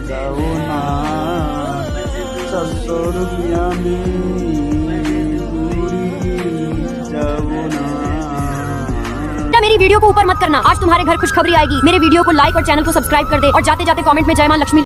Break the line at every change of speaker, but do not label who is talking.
जाओ ना 700 रुपया में जाओ ना।
मेरी वीडियो को ऊपर मत करना, आज तुम्हारे घर खुशखबरी आएगी। मेरे वीडियो को लाइक और चैनल को सब्सक्राइब कर दे और जाते जाते कमेंट में जय मां लक्ष्मी